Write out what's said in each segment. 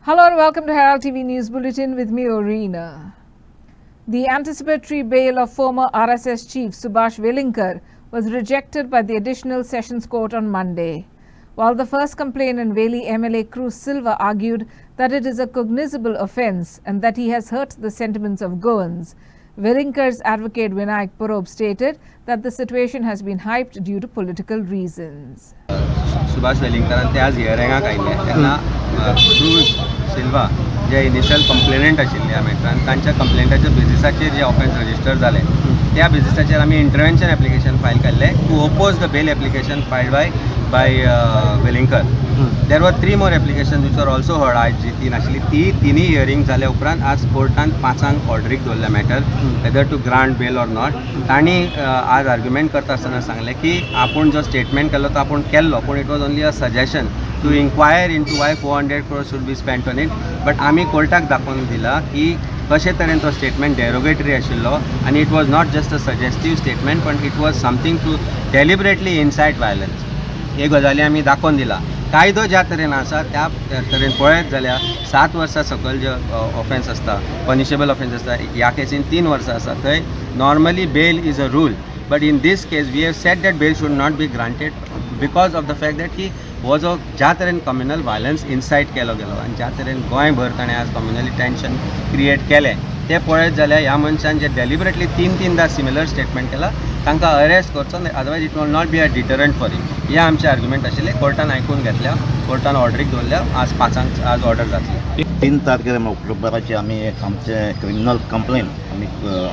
Hello and welcome to Herald TV News Bulletin with me, Orina. The anticipatory bail of former RSS chief Subhash Velinkar was rejected by the Additional Sessions Court on Monday. While the first complainant, Veli MLA Cruz Silva, argued that it is a cognizable offence and that he has hurt the sentiments of Goans, Velinkar's advocate Vinayak Porob stated that the situation has been hyped due to political reasons. Subhash वेलिंगकरान ते आज हियरिंगाक आयिल्ले तेन्ना cruise सिल्वा जे initial complainant आशिल्ले ह्या मॅटरान तांच्या कंप्लेंटाच्या बेजिसाचेर जे offence register जाले त्या बेजिसाचेर आमी इंटरवेंशन एप्लिकेशन फायल केल्ले to oppose the bail application filed by Velinkar. There were 3 more application which are also heard. आज जी 3 आशिल्ली तिनी हियरिंग जाल्या उपरांत आज कोर्टान 5 ऑर्डरीक दवरल्या matter whether to grant bail or not. तांणी आज आर्ग्युमेंट करता आसतना सांगलें की आपूण जो स्टेटमेंट केल्लो तो आपूण केल्लो पूण it was only a suggestion to inquire into why 400 crores should be spent on it. But आमी कोर्टाक दाखोवन दिला की कशे तरेन तो स्टेटमेंट डेरोगेटरी आशिल्लो आनी it was not just a suggestive statement पण it was something to deliberately incite violence. हे गजाली आमी दाखोवन दिला. कायदो ज्या तरेन आसा त्या तरेन पळयत जाल्यार 7 वर्सां सकयल जे ऑफेन्स आसता पनिशेबल ऑफेन्स आसता ह्या केसीन 3 वर्सां आसा थंय normally bail is a rule. But in this case we have said that bail should not be granted because of the fact that he हो जो ज्या तरेन कम्युनल वायलन्स इन्साइट केलो गेलो आनी ज्या तरेन गोंयभर ताणें आज कम्युनली टेन्शन क्रिएट केलें तें पळयत जाल्यार ह्या मनशान जे डेलिबरेटली 3-3दा सिमिलर स्टेटमेंट केला तांकां अरेस्ट करचो otherwise it will not be a deterrent for him. हे आमचे आर्ग्युमेंट आशिल्ले. कोर्टान आयकून घेतल्या. कोर्टान ऑर्डरीक दवरल्या. आज 5 आज ऑर्डर जातली. 3 तारखेर ऑक्टोबराचे आमी आमचे क्रिमिनल कंप्लेन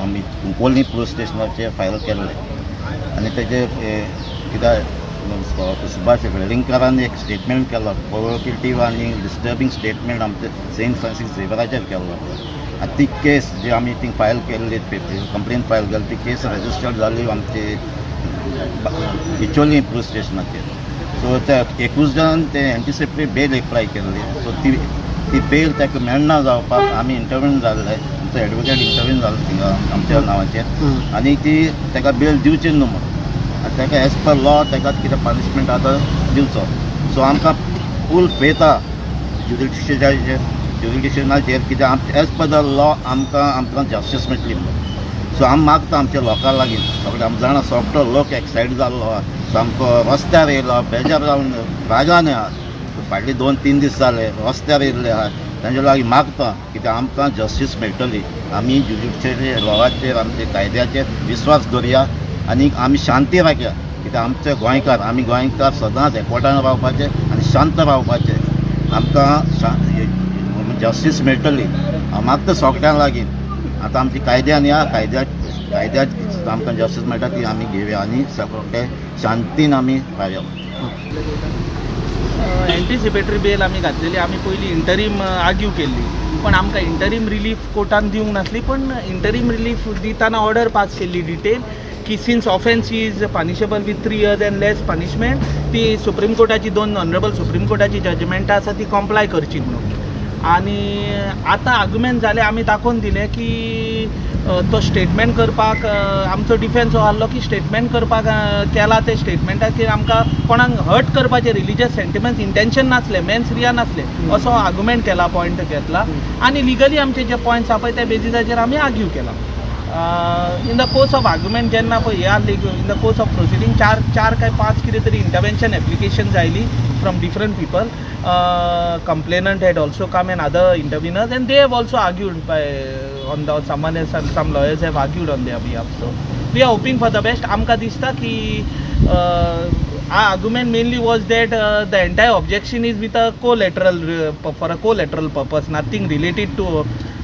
आमी कोलनी पुलीस स्टेशनाचेर फायल केल्ले आनी तेजे कित्याक सुभाष वेलिंकरान एक स्टेटमेंट केलो प्रोवोकेटीव आनी डिस्टर्बिंग स्टेटमेंट आमचे सेंट फ्रांसीस झेवियराचेर केल्लो आनी ती केस जी आमी थिंग फायल केल्ली कंप्लेन फायल केली ती केस रजिस्टर्ड जाली आमचे बिचोली पुलीस स्टेशनाचेर. सो त्या 21 जाण ते एंटिसिपेटरी बेल एप्लाय केल्ली. सो ती बेल ताका मेळना जावपाक आमी इंटरव्यून जाल्ले आमचो एडवोकेट इंटरव्यून जालो थिंगा आमच्या नांवाचेर आनी ती ताका बेल दिवची न्हू म्हणून आनी ताका एज पर लॉ ताका कितें पनिशमेंट आतां दिवचो. सो आमकां फूल फेथ आहा ज्युडिशियनाचेर कित्याक एज पर द लॉ आमकां जस्टीस मेळटली म्हणून. सो आमी मागता आमच्या लोकां लागीं सगळे आमी जाणा सोगळो लोक एक्सायट जाल्लो आहा सामको रस्त्यार येयलो बेजार जावन रागान आहा. फाटले 2-3 दीस जाले रस्त्यार येयल्ले आहा. तांचे लागीं मागता कित्याक आमकां जस्टीस मेळटली. आमी ज्युडिशियरी लॉवाचेर आमच्या कायद्याचेर विस्वास दवरया आनी आमी शांती राखया कित्याक आमचे गोंयकार आमी गोंयकार सदांच एकवटान रावपाचे आनी शांत रावपाचे. आमकां जस्टीस मेळटली. हांव मागता सगळ्यां लागीं आतां आमची कायद्यान या कायद्यात आमकां जस्टीस मेळटा ती आमी घेवया आनी सगळे शांतीन आमी रावया. एंटिसिपेटरी बेल आमी घातलेली. आमी पयलीं इंटरीम आर्ग्यू केल्ली पण आमकां इंटरीम रिलीफ कोर्टान दिवंक नासली. पण इंटरीम रिलीफ दितना ऑर्डर पास केल्ली डिटेल की since offence is punishable with 3 years end less punishment ती सुप्रीम कोर्टाची 2 ऑनरेबल सुप्रीम कोर्टाची जजमेंटां आसा ती कॉम्प्लाय करची म्हणून. आनी आतां आर्ग्युमेंट जाले आमी दाखोवन दिलें की तो स्टेटमेंट करपाक आमचो डिफेन्स हो आहलो की स्टेटमेंट करपाक केला ते स्टेटमेंटाचेर आमकां कोणाक हर्ट करपाचे रिलिजियस सेंटिमेंट्स इंटेंशन नासले मेन्स रिया नासले असो आर्ग्युमेंट केला पॉयंट घेतला आनी लिगली आमचे जे पॉयंट्स आहा पळय त्या बेजिसाचेर आमी आर्ग्यू केला. In the course of argument जेन्ना पळय हे इन द कोर्स ऑफ प्रोसिडींग 4 काय 5 कितें तरी intervention applications oily from different people. Complainant had also come and other interveners and they have also argued by on the some lawyers have argued on their behalf. So we are hoping for the best. Amka dista ki our argument mainly was that the entire objection is with a collateral for a collateral purpose, nothing related to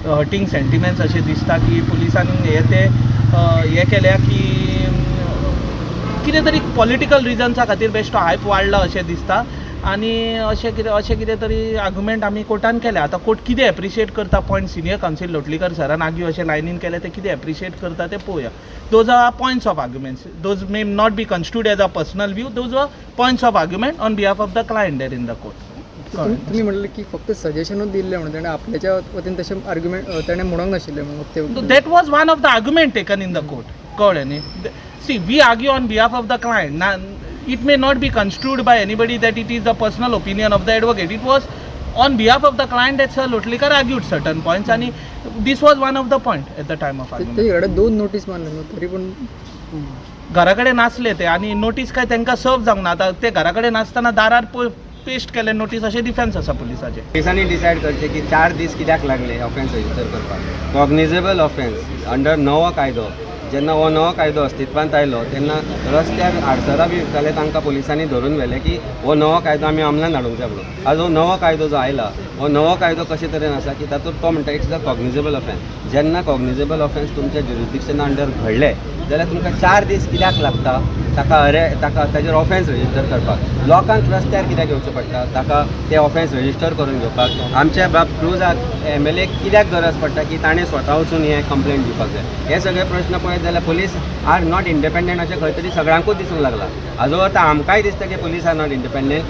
hurting sentiments. अशें दिसता की पुलिसांनी हे केल्या की कितें तरी political रिजन्सा खातीर बेश्टो हायप वाडला अशें दिसता आनी अशें कितें तरी आर्ग्युमेंट आमी कोर्टान केलें. आतां कोर्ट कितें एप्रिशिएट करता पॉयंट सिनियर कावन्सील लोटलीकर सरान आर्ग्यू अशें लायनीन केलें ते कितें एप्रिशिएट करता तें पळोवया. Those are points of arguments. Those may not be constituted as a personal view. Those are points of argument on behalf of the client there in the court. तुम्ही म्हटलं की फक्त सजेशनच दिले म्हणून ताणें आपल्याच्या वतीन तशें आर्ग्युमेंट ताणें म्हणूंक नाशिल्लें म्हणून that was one of the argument taken in the court. कळ्ळें न्ही. See we argue on behalf of the client. It may not be construed by anybody that it is the personal opinion of the advocate. It was on behalf of the client itself, Lotlikar argued certain points, and this was one of the point at the time of argument. ते 2 notice मारले तरी पण घराकडे नाचले ते आणि notice काय त्यांना सर्व जावंक ना. आता ते घराकडे नाचताना दारार पेस्ट केले नोटीस, असे डिफेन्स आसा पुलिसाचे. पोलिसांनी डिसायड करचे की 4 दीस कित्याक लागले ऑफेन्स रजिस्टर करपाक. कॉग्निजेबल ऑफेन्स अंडर नवो कायदो, जेन्ना हो नवो कायदो अस्तित्वांत आयलो तेन्ना रस्त्यार आडसरां बी विकताले तांकां पुलिसांनी धरून व्हेले की हो नवो कायदो आमी अमलान हाडूंक जाय म्हणून. आज हो नवो कायदो जो आयला, हो नवो कायदो कशे तरेन आसा की तातूंत तो म्हणटा इट्स अ कॉग्निजेबल ऑफेन्स. जेन्ना कॉग्निजेबल ऑफेन्स तुमच्या ज्युरिडिक्शना अंडर घडले जाल्यार तुमकां 4 दीस कित्याक लागता ताका ताजेर ऑफेन्स रजिस्टर करपाक. लोकांक रस्त्यार कित्याक येवचें पडटा ताका ते ऑफेन्स रजिस्टर करून घेवपाक. आमच्या क्रुजाक MLA कित्याक गरज पडटा की ताणें स्वता वचून हें कंप्लेंट दिवपाक जाय. हे सगळे प्रश्न पळयत जाल्यार पुलीस आर नॉट इंडिपेंडंट अशें खंय तरी सगळ्यांकूच दिसूंक लागला. हाजो अर्थ आमकांय दिसता की police are not independent,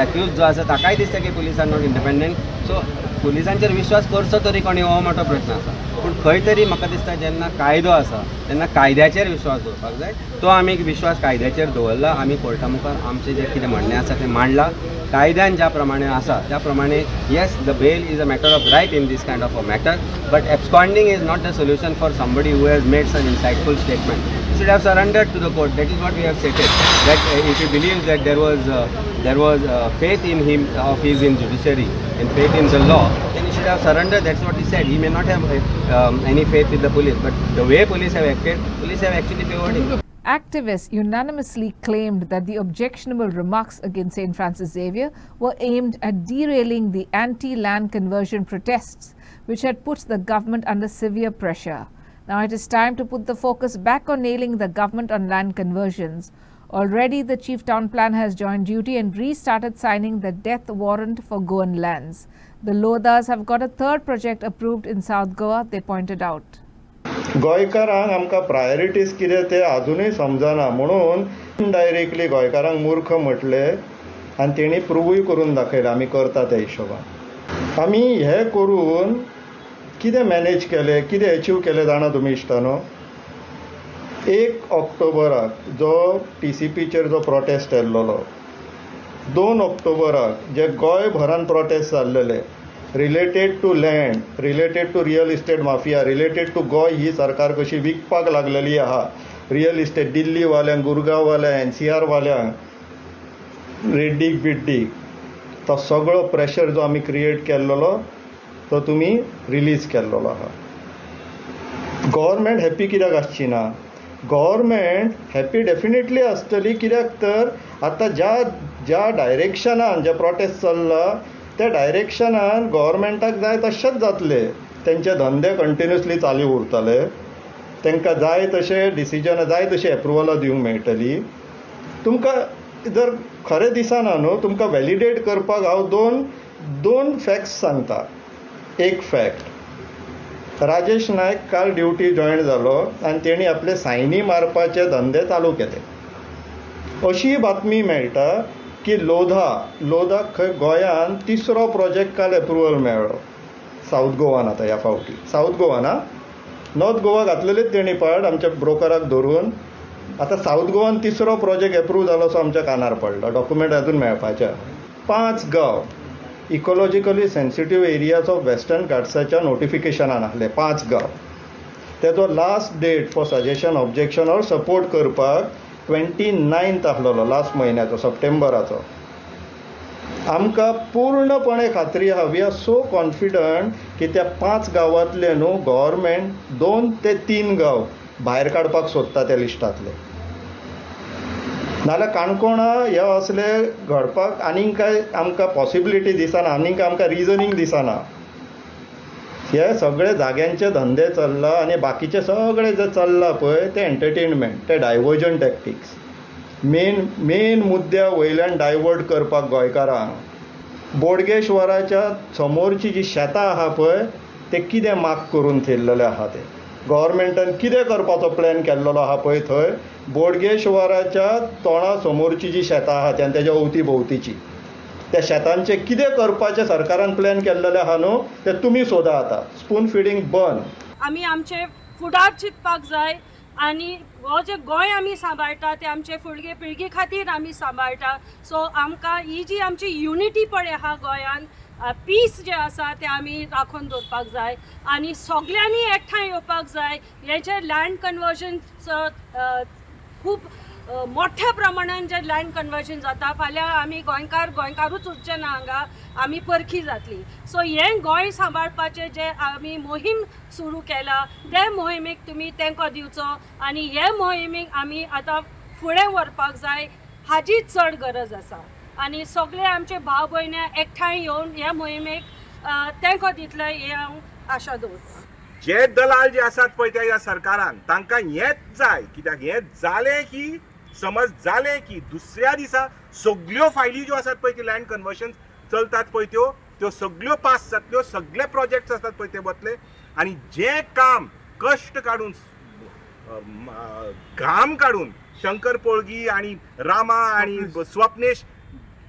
accused जो आसा ताकाय दिसता की police are not independent. So पुलिसांचेर विश्वास करचो तरी कोणी हो मोठो प्रश्न आसा. पूण खंय तरी म्हाका दिसता जेन्ना कायदो आसा तेन्ना कायद्याचेर विश्वास दवरपाक जाय. तो आमी विश्वास कायद्याचेर दवरला. आमी कोर्टा मुखार आमचें जें कितें म्हणणें आसा तें मांडलां. कायद्यान ज्या प्रमाणे आसा त्या प्रमाणे yes the bail is a matter of right in this kind of a matter, but absconding is not the solution for somebody who has made such inciteful statement. You should have surrendered to the court. That is what we have stated. That if he believes that there was faith in him of his in judiciary and faith in the law, then he should have surrendered. That's what he said. He may not have any faith with the police, but the way police have acted, police have actually favored him. Activists unanimously claimed that the objectionable remarks against St. Francis Xavier were aimed at derailing the anti-land conversion protests, which had put the government under severe pressure. Now it is time to put the focus back on nailing the government on land conversions. Already the Chief Town Planner has joined duty and restarted signing the death warrant for Goan lands. The Lodhas have got a third project approved in South Goa, they pointed out. गोंयकारांक आमकां priorities कितें ते अजूनय समजना म्हणून indirectly गोंयकारांक मूर्ख म्हटले आनी तेणी प्रूवूय करून दाखयलें आमी करता त्या हिशोबान. आमी हे करून कितें मॅनेज केलें, कितें अचीव केलें जाणा तुमी इश्टानो. 1 ऑक्टोबराक जो TCPचेर जो प्रोटेस्ट येल्लो, 2 ऑक्टोबराक जे गोंयभरान प्रोटेस्ट जाल्लेले related to land, related to real estate mafia, related to गोंय ही सरकार कशी विकपाक लागलेली आहा. रियल इस्टेट दिल्लीवाल्यांक, गुरगांववाल्यांक, NCR वाल्यांक, रेड्डीक बिड्डीक, तो सगळो प्रेशर जो आमी क्रिएट केल्लो तो तुमी रिलीज केल्लो आहा. गव्हर्मेंट हॅप्पी कित्याक आसची ना? गव्हर्मेंट हॅप्पी डेफिनेटली आसतली. कित्याक तर आतां ज्या डायरेक्शनान जे प्रोटेस्ट चल्ला त्या डायरेक्शनान गव्हर्मेंटाक जाय तशेंच जातले. तेंचे धंदे कंटिन्युअसली चालू उरतले, तांकां जाय तशे डिसिजनां जाय तशी एप्रुवलां दिवंक मेळटली. तुमकां जर खरें दिसना न्हू, तुमकां वॅलिडेट करपाक हांव दोन फॅक्ट्स सांगता. एक फॅक्ट, राजेश नायक काल ड्युटी जॉयन जालो आनी तेणी आपले सायनी मारपाचे धंदे चालू केले. अशी बातमी मेळटा की लोधाक खंय गोंयान 3रो प्रोजेक्ट काल एप्रुवल मेळ्ळो. सावथ गोवान आतां ह्या फावटी सावथ गोवान नॉर्थ गोवा घातलेलेच तेणी पाड आमच्या ब्रोकराक धरून. आतां सावथ गोवान 3रो प्रोजेक्ट एप्रूव जालो सो आमच्या कानार पडलो. डॉक्युमेंट अजून मेळपाचे. 5 गांव ecologically sensitive areas of western घाट्साच्या नोटिफिकेशनान आसले. 5 गांव. तेजो last date for suggestion objection or support करपाक 29 आसलेलो लास्ट म्हयन्याचो, सप्टेंबराचो. आमकां पूर्णपणे खात्री आहा, वी आर सो कॉन्फिडंट की त्या 5 गांवांतले न्हू गव्हर्मेंट 2 ते 3 गांव भायर काडपाक सोदता त्या लिस्टांतले. नाल्यार काणकोणा हे असले घडपाक आनीक काय आमकां पॉसिबिलिटी दिसना, आनीक आमकां रिजनींग दिसना. हे सगळे जाग्यांचे धंदे चल्ला आनी बाकीचे सगळे जे चल्ला पळय ते एंटरटेनमेंट, ते डायवर्जन टॅक्टिक्स. मेन मुद्द्या वयल्यान डायवर्ट करपाक गोंयकारांक. बोडगेश्वराच्या समोरची जी शेतां आहा पळय ते कितें माग करून थेयल्लेले आहा ते गव्हर्मेंटान कितें करपाचो प्लॅन केल्लो आहा पळय थंय. बोडगेश्वराच्या तोंडा समोरची जी शेतां आहा आनी तेज्या अवती भोंवतीची त्या शेतांचे कितें करपाचें सरकारान प्लॅन केल्लेलें आहा न्हू ते तुमी सोदा आतां. स्पून फिडींग बंद. आमी आमचे फुडार चिंतपाक जाय आनी हो जे गोंय आमी सांबाळटा ते आमचे फुडले पिळगे खातीर आमी सांबाळटा. सो आमकां ही जी आमची युनिटी पळय आहा गोंयान पीस जे आसा ते आमी राखून दवरपाक जाय आनी सगळ्यांनी एकठांय येवपाक जाय. हेचे लँड कन्वर्जन खूब मोठ्या प्रमाणान जे लँड कन्वर्जन जाता, फाल्यां आमी गोंयकारूच उरचे ना हांगा, आमी परखी जातली. सो हें गोंय सांबाळपाचें जे आमी मोहीम सुरू केला ते मोहिमेक तुमी तेंको दिवचो आनी हे मोहिमेक आमी आतां फुडें व्हरपाक जाय, हाची चड गरज आसा. आनी सगळे आमचे भाव भयण्या एकठांय येवन ह्या मोहिमेक तेंको दितले हे हांव आशा दवरतां. जे दलाल जे आसात पळय त्या ह्या सरकारान तांकां हेंच जाय, कित्याक हें जालें की समज जालें की दुसऱ्या दिसा सगळ्यो फायली ज्यो आसात पळय ती लँड कन्वर्शन चलतात पळय त्यो सगळ्यो पास जातल्यो, सगळे प्रोजेक्ट्स आसात पळय ते वतले आनी जें काम कश्ट काडून घाम काडून शंकर पोळगी आनी रामा आनी स्वप्नेश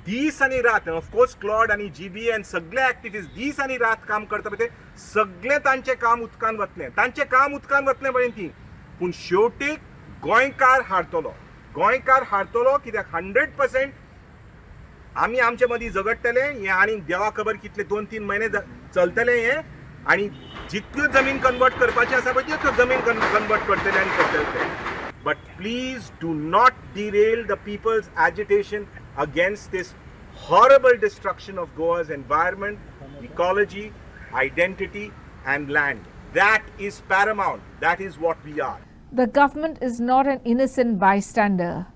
दीस आनी रात, ऑफकोर्स क्लॉड आनी जीबी एन सगळे एक्टिविस्ट दीस आनी रात काम करता पळय ते सगळे तांचें काम उदकान वतलें. तांचें काम उदकान वतलें म्हळ्यार ती, पूण शेवटी गोंयकार हारतलो कित्याक 100% आमी आमचे मदीं झगडटले हें आनी देवा खबर कितले 2-3 म्हयने चलतले हें आनी जितल्यो जमीन कन्वर्ट करपाची आसा पळय त्यो जमीन कन्वर्ट करतले आनी करतले. But please do not derail the people's agitation against this horrible destruction of Goa's environment, ecology, identity and land. That is paramount. That is what we are. The government is not an innocent bystander.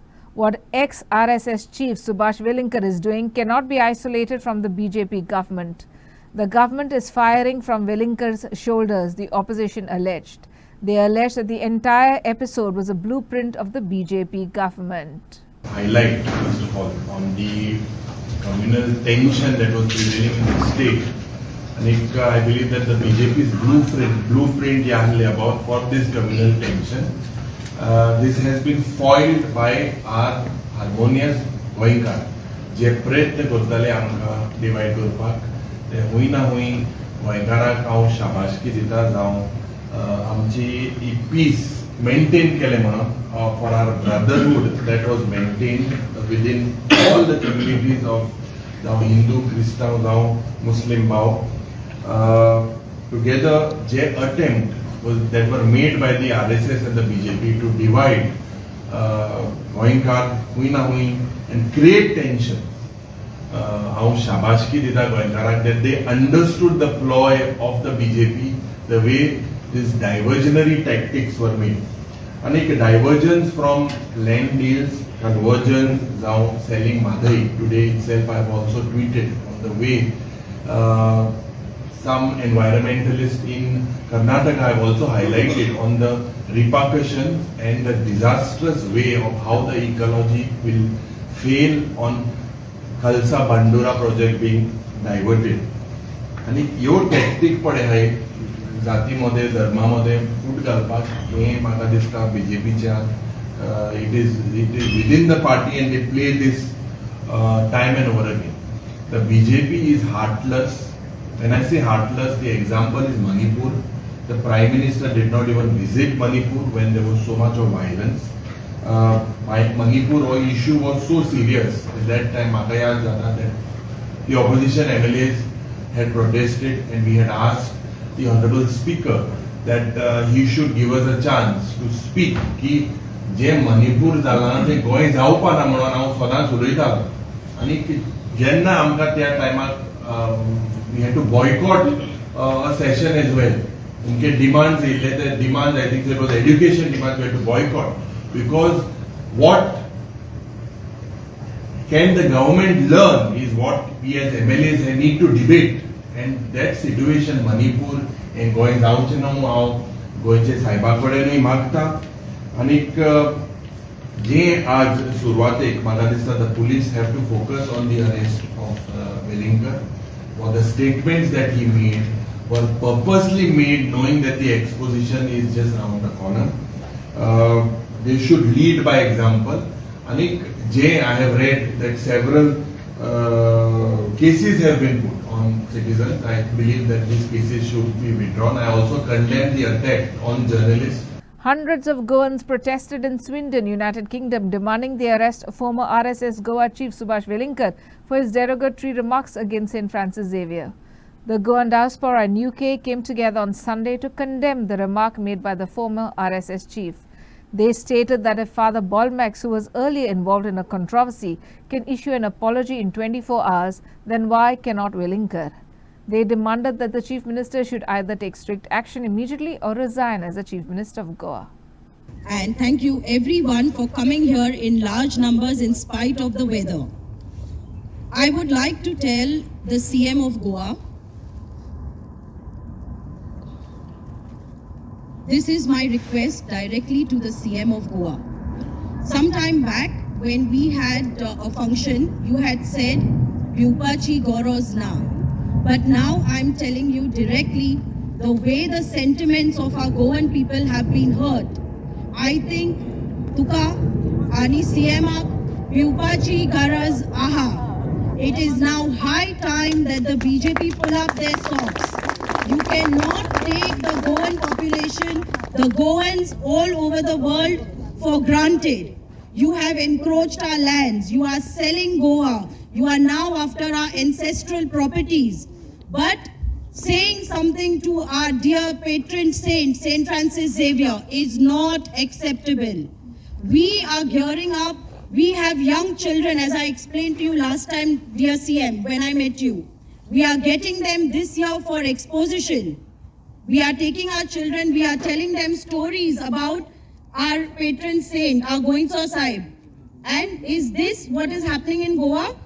What ex-RSS chief Subhash Velinkar is doing cannot be isolated from the BJP government. The government is firing from Velinkar's shoulders, the opposition alleged. They alleged that the entire episode was a blueprint of the BJP government. Highlight, first of all, on the communal tension that was prevailing in the state. And I believe that the BJP's blueprint about for this communal tension, this has been foiled by our harmonious Goinkar. जे प्रयत्न करताले आमकां divide करपाक, ते हूंय ना हूंय गोंयकाराक हांव शाबासकी दिता जावं आमची ही पीस मेंटेन केले म्हणून for our brotherhood that was maintained within all the communities of the Hindu, Christian, Muslim together जे attempt that were made by the RSS and the BJP to divide Goinkar, हूंय ना हूंय and create tension. हांव शाबासकी दिता गोंयकाराक that they understood the ploy of the BJP, the way these diversionary tactics were made. And a divergence from land deals, convergence, now selling Madhai. Today itself I have also tweeted on the way some environmentalists in Karnataka have also highlighted on the repercussions and the disastrous way of how the ecology will fail on Khalsa Bandura project being diverted. And your tactic पडे है जातीमध्ये धर्मामध्ये फूट घालपाक हें म्हाका दिसता बीजेपीच्या it is within the party and they play this time and over again. The BJP is heartless. When I say heartless, the example is Manipur. The Prime Minister did not even visit Manipur when there was so much of violence. Manipur issue was so serious at that time. म्हाका याद जाता that the opposition MLAs had protested and we had asked the Honorable Speaker that he should give us a chance to speak की जे मणिपूर जाला ते गोंय जावपा ना म्हणून हांव सदांच उलयतालो आनी जेन्ना आमकां त्या टायमाक we had to boycott a session as well. उनके demands येयले ते demands I think it was education demands we had to boycott because what can the government learn is what we as MLAs need to debate. And that situation Manipur and Goa जावचें ना हांव गोंयचे सायबा कडेनूय मागता आनी जे आज सुरवातेक म्हाका दिसता the police have to focus on the arrest of Velinkar. For the statements that he made were purposely made knowing that the exposition is just around the corner. They should lead by example. Anik J, I have read that several cases have been put on citizens. I believe that these cases should be withdrawn. I also condemn the attack on journalists. Hundreds of Goans protested in Swindon, United Kingdom, demanding the arrest of former RSS Goa chief Subhash Velinkar for his derogatory remarks against St. Francis Xavier. The Goan diaspora in UK came together on Sunday to condemn the remark made by the former RSS chief. They stated that if Father Bolmax, who was earlier involved in a controversy, can issue an apology in 24 hours, then why cannot Velinkar? They demanded that the Chief Minister should either take strict action immediately or resign as the Chief Minister of Goa. And thank you everyone for coming here in large numbers in spite of the weather. I would like to tell the CM of Goa, this is my request directly to the CM of Goa. Sometime back when we had a function, you had said, Vyupachi Goros na. But now I'm telling you directly, the way the sentiments of our Goan people have been hurt, I think Tuka Ani Siema Vyupachi Garaz Aha. It is now high time that the BJP pull up their socks. You cannot take the Goan population, the Goans all over the world for granted. You have encroached our lands. You are selling Goa. You are now after our ancestral properties. But saying something to our dear patron saint, St. Francis Xavier, is not acceptable. We are gearing up. We have young children, as I explained to you last time, dear CM, when I met you. We are getting them this year for exposition. We are taking our children, we are telling them stories about our patron saint, our Goinsa Sahib. And is this what is happening in Goa?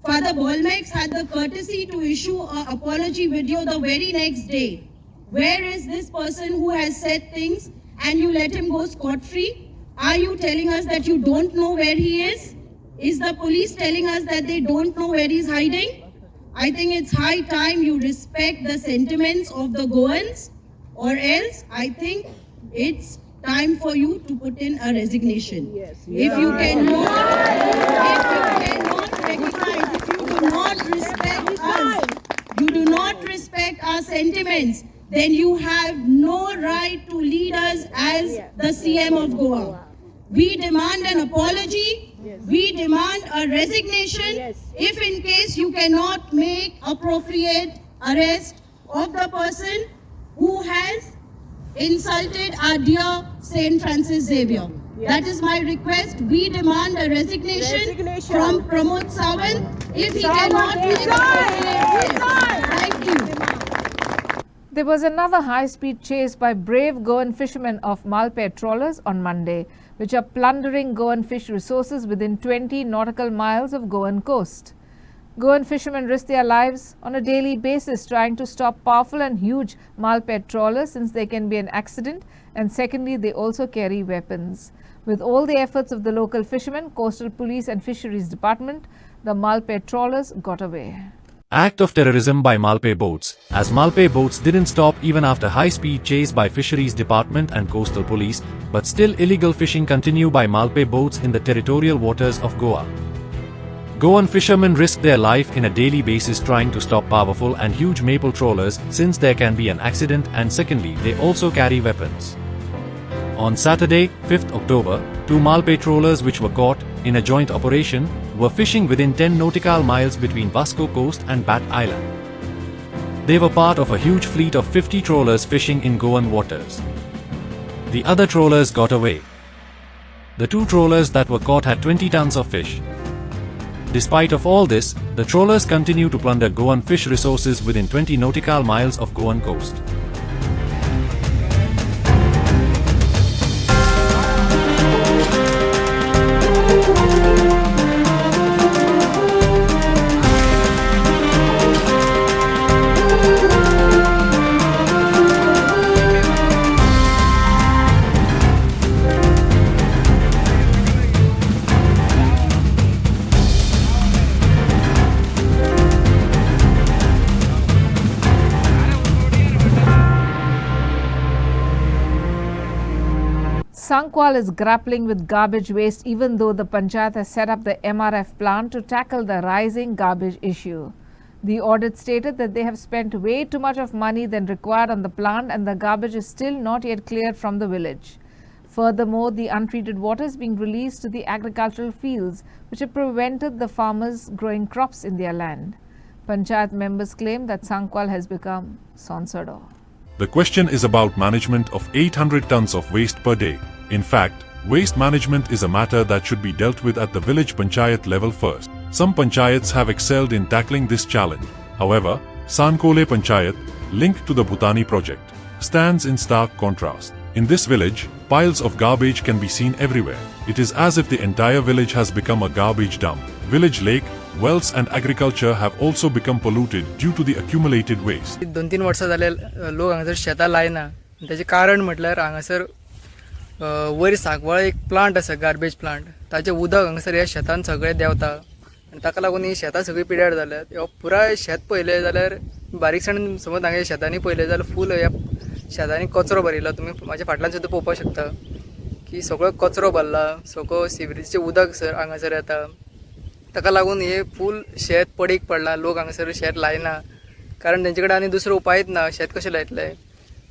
Father Bolmax had the courtesy to issue an apology video the very next day. Where is this person who has said things and you let him go scot-free? Are you telling us that you don't know where he is? Is the police telling us that they don't know where he's hiding? I think it's high time you respect the sentiments of the Goans, or else I think it's time for you to put in a resignation. Yes. If you cannot recognize, if you do not respect us, you do not respect our sentiments, then you have no right to lead us as the CM of Goa. We demand an apology. We demand a resignation. If in case you cannot make appropriate arrest of the person who has insulted our dear St. Francis Xavier. That is my request. We demand a resignation from Pramod Sawant. If he cannot make appropriate arrest. Thank you. There was another high-speed chase by brave Goan fishermen of Malpet trawlers on Monday, which are plundering Goan fish resources within 20 nautical miles of Goan coast. Goan fishermen risk their lives on a daily basis trying to stop powerful and huge Malpet trawlers, since there can be an accident, and secondly, they also carry weapons. With all the efforts of the local fishermen, Coastal Police and Fisheries Department, the Malpet trawlers got away. Act of terrorism by Malpe boats, as Malpe boats didn't stop even after high-speed chase by Fisheries Department and Coastal Police, but still illegal fishing continue by Malpe boats in the territorial waters of Goa. Goan fishermen risk their life in a daily basis trying to stop powerful and huge maple trawlers, since there can be an accident, and secondly, they also carry weapons. On Saturday, 5th October, 2 Malpe trawlers which were caught in a joint operation were fishing within 10 nautical miles between Vasco Coast and Bat Island. They were part of a huge fleet of 50 trawlers fishing in Goan waters. The other trawlers got away. The 2 trawlers that were caught had 20 tons of fish. Despite of all this, the trawlers continue to plunder Goan fish resources within 20 nautical miles of Goan coast. Sankwal is grappling with garbage waste, even though the Panchayat has set up the MRF plant to tackle the rising garbage issue. The audit stated that they have spent way too much of money than required on the plant and the garbage is still not yet cleared from the village. Furthermore, the untreated water is being released to the agricultural fields, which have prevented the farmers growing crops in their land. Panchayat members claim that Sankwal has become Sonsado. The question is about management of 800 tons of waste per day. In fact, waste management is a matter that should be dealt with at the village panchayat level first. Some panchayats have excelled in tackling this challenge. However, Sankole Panchayat, linked to the Bhutani project, stands in stark contrast. In this village, piles of garbage can be seen everywhere. It is as if the entire village has become a garbage dump. Village lake, wells and agriculture have also become polluted due to the accumulated waste. 2-3 वर्सां जाले लोक हांगासर शेतां लायना. त्याचे कारण म्हटल्यार हांगासर वयर सांकवाळ एक प्लांट आसा, गार्बेज प्लांट. ताचें उदक हांगासर ह्या शेतान सगळें देंवता आनी ताका लागून ही शेतां सगळीं पिड्यार जाल्यात. ह्यो पुराय शेत पळयलें जाल्यार बारीकसाण समज हांगा शेतांनी पळयलें जाल्यार फूल ह्या शेतांनी कचरो भरिल्लो. तुमी म्हाज्या फाटल्यान सुद्दां पळोवपाक शकता की सगळो कचरो भरला, सगळो सिवरेजीचें उदक हांगासर येता. ताका लागून हे फूल शेत पडीक पडला. लोक हांगासर शेत लायना कारण तेंचे कडेन आनी दुसरो उपायच ना. शेत कशें लायतले?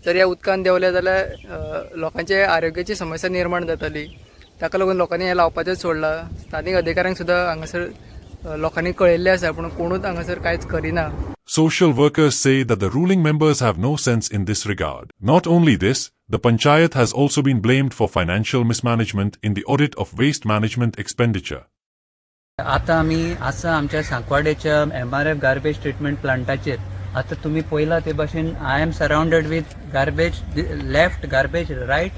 जर ह्या उदकान देंवले जाल्यार लोकांचे आरोग्याची समस्या निर्माण जातली. ताका लागून लोकांनी हें लावपाचेंच सोडलां. स्थानीक अधिकाऱ्यांक सुद्दां हांगासर लोकांनी कळयल्लें आसा पूण कोणूच हांगासर कांयच Kareena. Social workers say that the ruling members have no sense in this regard. Not only this, the panchayat has also been blamed for financial mismanagement in the audit of waste management expenditure. आता आमी आसा आमच्या सांकवाडेच्या MRF garbage treatment प्लांटाचेर. आता तुम्ही पळयला ते भाशेन I am surrounded with garbage, left garbage, right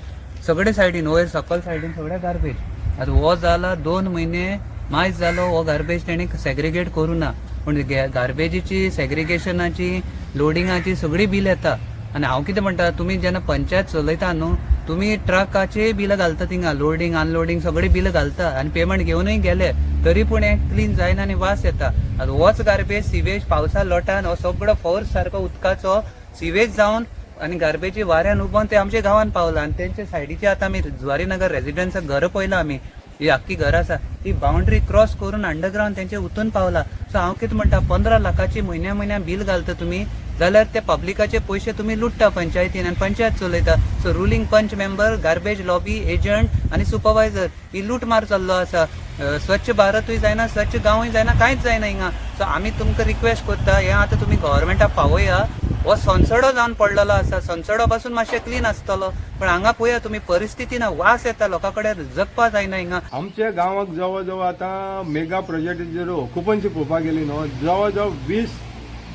सगळे सायडीन, वयर सकल सायडीन सगळे गार्बेज. आता हो जाला 2 म्हयने मायज जालो हो गार्बेज तेणी सेग्रिगेट करूं ना. पूण गार्बेजीची, सेग्रिगेशनाची, लोडिंगाची सगळी बील येता. आनी हांव कितें म्हणटा, तुमी जेन्ना पंचायत चलयता न्हू, तुमी ट्रकाचे बिल घालता थिंगा, लोडिंग अनलोडिंग सगळी बिल घालता आनी पेमेंट घेवनूय गेले तरी पूण हें क्लीन जायना आनी वास येता. आतां होच गार्बेज सिवेज पावसा लोटान हो सगळो फोर्स सारको उदकाचो सिवेज जावन आनी गार्बेजी वाऱ्यान उबोवन ते आमच्या गांवांत पावला. आनी तेंचे सायडीचे आतां आमी जुवारीनगर रेजिडेंसाक घरां पळयला आमी, ही आख्खी घरां आसा ती बाउंड्री क्रॉस करून अंडरग्राउंड तेंचे उतून पावला. सो हांव कितें म्हणटा, 15 लाखाची म्हयन्या बील घालता तुमी जाल्यार ते पब्लिकाचे पयशे तुमी लुटता पंचायतीन आनी पंचायत चलयता. सो रुलींग पंच मेंबर, गार्बेज लॉबी, एजंट आनी सुपरवायझर ही लूट मार चल्लो आसा. स्वच्छ भारतूय जायना, स्वच्छ गांवूय जायना, कांयच जायना हिंगा. सो आमी तुमकां रिक्वेस्ट करता, हें आतां तुमी गव्हर्मेंटाक पावया. हो संसडो जावन पडलेलो आसा, संसडो पासून मातशें क्लीन आसतलो पण हांगा पळया तुमी परिस्थिती ना, वास येता, लोकां कडेन जगपा जायना हिंगा. आमच्या गांवाक जवळ जवळ आतां मेगा प्रोजेक्टाचेर ऑक्युपन्सी पळोवपाक गेली न्हू, जवळ जवळ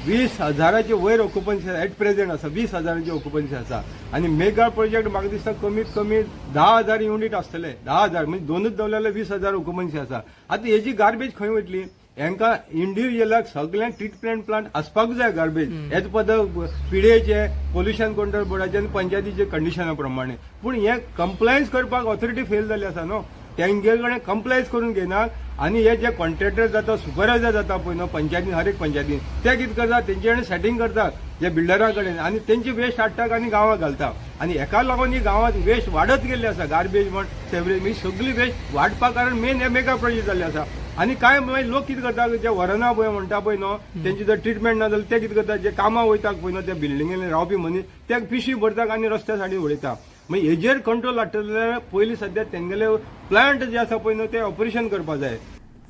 20,000चे वयर ऑक्युपन्सी एट प्रेझेंट आसा. 20,000ची ऑक्युपन्सी आसा आनी मेगा प्रोजेक्ट म्हाका दिसता कमीत कमी 10,000 युनिट आसतले. 10,000 म्हणजे 2च दवरलेले 20,000 ऑक्युपन्सी आसा. आतां हेजी गार्बेज खंय वयतली? हांकां इंडिव्हिज्युअलाक सगळ्यांक ट्रीटमेंट प्लांट आसपाक जाय गार्बेज. हेच पद्दत पिडेचे, पोल्युशन कंट्रोल बोर्डाचे आनी पंचायतीचे कंडिशना प्रमाणे. पूण हे कंप्लायन्स करपाक ऑथॉरिटी फेल जाल्ली आसा न्हू, तेंगे कडेन कंप्लायन्स करून घेनात. आनी हे जे कॉन्ट्रॅक्टर जाता, सुपरवायझर जाता पळय न्हू पंचायतीन, हर एक पंचायतीन, ते कितें करतात, तेंचे कडेन सेटींग करतात जे बिल्डरा कडेन आनी तेंची वेस्ट हाडटात आनी गांवांत घालता. आनी हेका लागून ही गांवांत वेस्ट वाडत गेल्ली आसा. गार्बेज म्हण, सेवरेज ही सगळी वेस्ट वाडपा कारण मेन हे मेगा प्रोजेक्ट जाल्ले आसा. आनी कांय मागीर लोक कितें करतात, जे व्हरना पळय म्हणटा पळय न्हू, तेंची जर ट्रिटमेंट ना जाल्यार ते कितें करतात, जे कामां वयतात पळय न्हू त्या बिल्डिंगेन रावपी मनीस, ते पिशवी भरतात आनी रस्त्या सायडीन उडयता. मागीर हेजेर कंट्रोल हाडटले जाल्यार पयलीं सद्या तेंगेले प्लांट जे आसा पळय न्हू ते ऑपरेशन करपा जाय.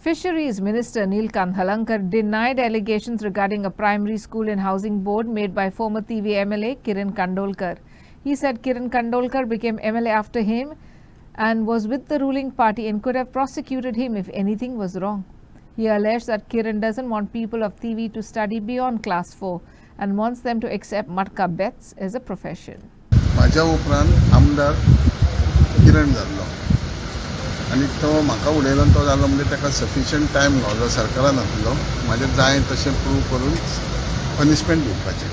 Fisheries Minister Neelkant Halankar denied allegations regarding a primary school and housing board made by former TV MLA Kiran Kandolkar. He said Kiran Kandolkar became MLA after him and was with the ruling party and could have prosecuted him if anything was wrong. He alleged that Kiran doesn't want people of TV to study beyond class 4 and wants them to accept matka bets as a profession. माझ्या उपरांत आमदार किरण जाल्लो आनी तो म्हाका उडयलो, तो जालो म्हणजे ताका सफिशियंट टायम गावलो, सरकारान नासलो म्हाजें जाय तशें प्रूव करून पनिशमेंट दिवपाचें.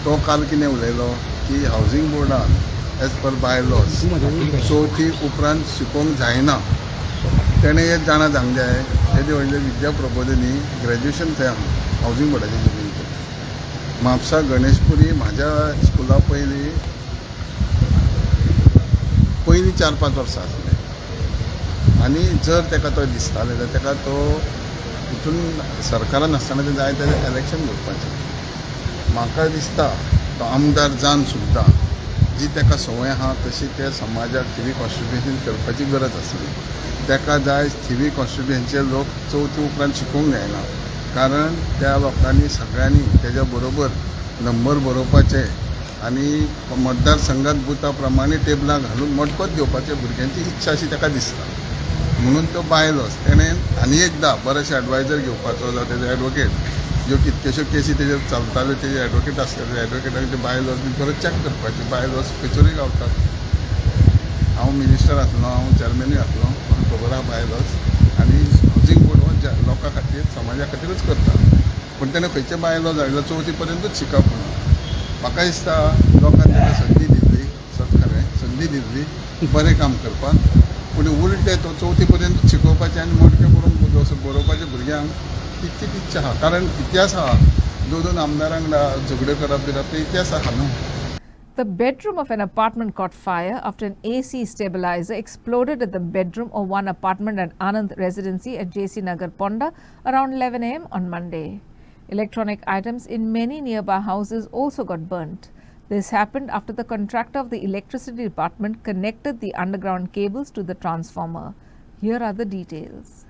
तो काल कितें उलयलो की हावजींग बोर्डान एज पर बाय लॉज 4थी उपरांत शिकोवंक जायना. तेणें एक जाणा सांगलें जाय, तेजे वयले विद्या प्रबोधिनी ग्रॅज्युएशन थंय हावजींग बोर्डाचें शिकून केलें. म्हापसा गणेशपुरी म्हाज्या स्कुला पयलीं 4-5 वर्सां आसलें आनी जर ताका तो दिसतालें जाल्यार ताका तो हितून सरकारान आसतना ते जाय ते इलेक्शन घेवपाचें. म्हाका दिसता तो आमदार जावन सुद्दां जी ताका संवय आहा तशी त्या समाजाक थिवी कॉन्स्टिट्युएन्सी करपाची गरज आसली. ताका जाय थिवी कॉन्स्टिट्युएन्सीचे लोक चवथी उपरांत शिकूंक जायना, कारण त्या लोकांनी सगळ्यांनी तेज्या बरोबर नंबर बरोवपाचे आनी मतदारसंघात बुथा प्रमाणे टेबलां घालून मडकत घेवपाचे भुरग्यांची इच्छा अशी ताका दिसता. म्हणून तो बायलोस तेणें आनी एकदां बरेशे एडवायजर घेवपाचो जावं तेजे एडवोकेट ज्यो कितक्योश्यो केसी तेजेर चलताल्यो तेजे एडवोकेट आसले ते एडवोकेटांक ते बायलोस बी परत चॅक करपाचे. बायलोस खंयसरूय गावतात. हांव मिनिस्टर आसलो, हांव चॅरमॅनूय आसलो, म्हाका खबर आहा बायलोस, आनी हावजींग बोर्ड हो लोकां खातीर समाजा खातीरच करता. पूण तेणें खंयचे बायलॉज हाडलो चवथी पर्यंतूच शिकप म्हणून. म्हाका दिसता लोकांनी ताका संदी दिल्ली, खरें संदी दिल्ली बरें काम करपाक, पूण उलटे तो चवथी पर्यंत शिकोवपाचें आनी मोडके करून बरोवपाचे भुरग्यांक तितकीच इच्छा आहा. कारण इतिहास आहा, दोन आमदारांक झगड्यो करप बिरप ते इतिहास आहा न्हू. The bedroom of an apartment caught fire after an AC stabilizer exploded at the bedroom of one apartment at Anand Residency at JC Nagar, Ponda around 11 a.m. on Monday. Electronic items in many nearby houses also got burnt. This happened after the contractor of the electricity department connected the underground cables to the transformer. Here are the details.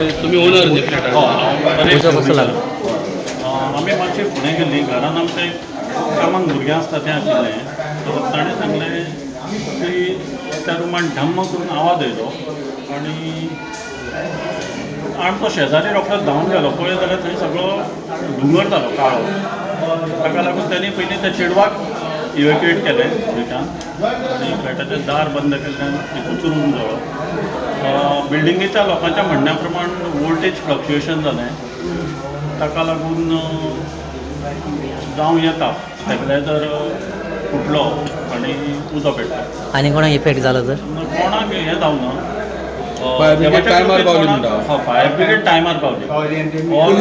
आमी मातशें फुडें गेल्लीं, घरान आमचें कामाक भुरगें आसता तें आशिल्लें. ताणें सांगलें की त्या रुमान ढम्म करून आवाज येयलो आनी आमचो शेजारी रोखडोच धांवून गेलो. पळय जाल्यार थंय सगळो धुंवर जालो काळो. ताका लागून तांणी पयलीं त्या चेडवाक इवॅक्युएट केलें थंयच्यान आनी फ्लॅटाचें दार बंद केल्ल्यान एकूच रूम जळो. बिल्डिंगेच्या लोकांच्या म्हणण्या प्रमाण वोल्टेज फ्लक्च्युएशन जालें, ताका लागून जावं येता स्टेबलायझर फुटलो आनी उजो पेटलो. आनी कोणाक इफेक्ट जालो तर? कोणाक हें जावना. फायर ब्रिगेड टायमार पावली म्हणटा. फायर ब्रिगेड टायमार पावली. ऑल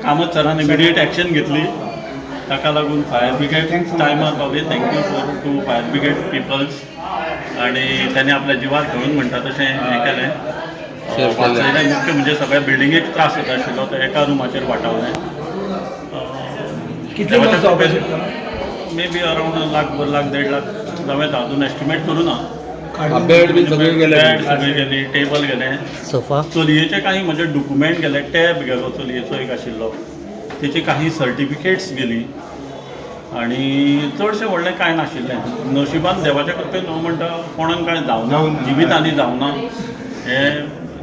कामतसरान इमिडिएट एक्शन घेतली. ताका लागून फायर ब्रिगेड टायमार पावली. Thank you to fire brigade peoples. आनी तांणी आपल्या जिवार घेवन म्हणटा तशें हें केलें. मुख्य म्हणजे सगळ्या बिल्डिंगेक त्रास जाता आशिल्लो, तो एका रुमाचेर वाटावलें. कितले लॉस जावपाक शकता? May be around lakh 1.5 lakh जावं येता. अजून एस्टिमेट करूं ना. बेड बी सगळे गेले, सगळे गेली, टेबल गेले, सोफा, चलयेचे काही म्हणजे डॉक्युमेंट गेले. टॅब गेलो चलयेचो एक आशिल्लो, तेची काही सर्टिफिकेट्स गेली आनी चडशें व्हडलें कांय नाशिल्लें. नशिबान देवाच्या कृपेन हांव म्हणटा कोणाक कांय जावना, जिवीतांनी जावना. हें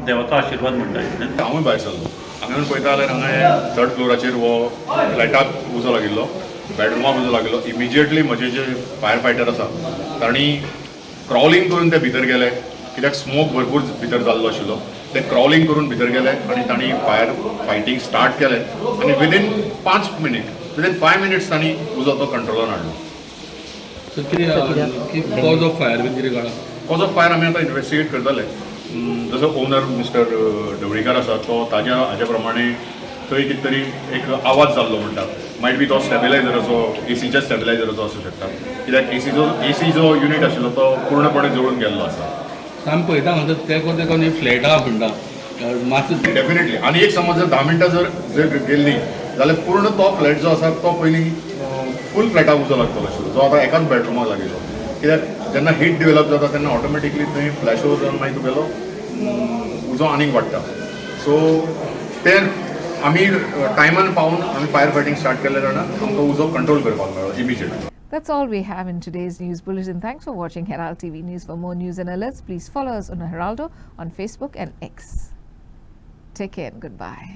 देवाचो आशिर्वाद म्हणटा. हांवूय भायर सरलो. हांगा येवन पळयता जाल्यार हांगा 3rd फ्लोराचेर हो फ्लॅटाक उजो लागिल्लो, बेडरुमाक उजो लागिल्लो. इमिजिएटली म्हजे जे फायर फायटर आसा तांणी क्रॉलिंग करून ते भितर गेले, कित्याक स्मोक भरपूर भितर जाल्लो आशिल्लो. ते क्रॉलिंग करून भितर गेले आनी तांणी फायर फायटींग स्टार्ट केलें आनी विदीन 5 मिनिट्स तांणी उजो तो कंट्रोलान हाडलो. कॉज ऑफ फायर बीन कितें कळ्ळां? कॉज ऑफ फायर आमी आतां इन्वेस्टिगेट करतले. जसो ओनर मिस्टर ढवळीकर आसा तो हाजे प्रमाणे थंय कितें तरी एक आवाज जाल्लो म्हणटा. मायट बी तो स्टेबिलायझराचो, एसीच्या स्टेबिलायझराचो आसूं शकता, कित्याक एसी जो युनीट आशिल्लो तो पूर्णपणे जळून गेल्लो आसा. आमी पळयता म्हणटा तेका न्ही फ्लॅट आहा म्हणटा मातसो. डेफिनेटली. आनी एक समज जर 10 मिनटां जर गेल्ली जाल्यार पूर्ण तो फ्लॅट जो आसा तो पयलीं फूल फ्लॅटाक उजो लागतलो आशिल्लो, जो आतां एकाच बेडरुमाक लागिल्लो. कित्याक जेन्ना हीट डेवलप जाता तेन्ना ऑटोमॅटिकली थंय फ्लॅश ओवर जावन मागीर तुगेलो उजो आनीक वाडटा. सो ते आमी टायमान पावून आमी फायर फायटींग स्टार्ट केल्या कारणान आमकां उजो कंट्रोल करपाक मेळ्ळो immediately. That's all we have in today's news bulletin. Thanks for watching Herald TV News. For more news and alerts, please follow us on Heraldo on Facebook and X. Take care and goodbye.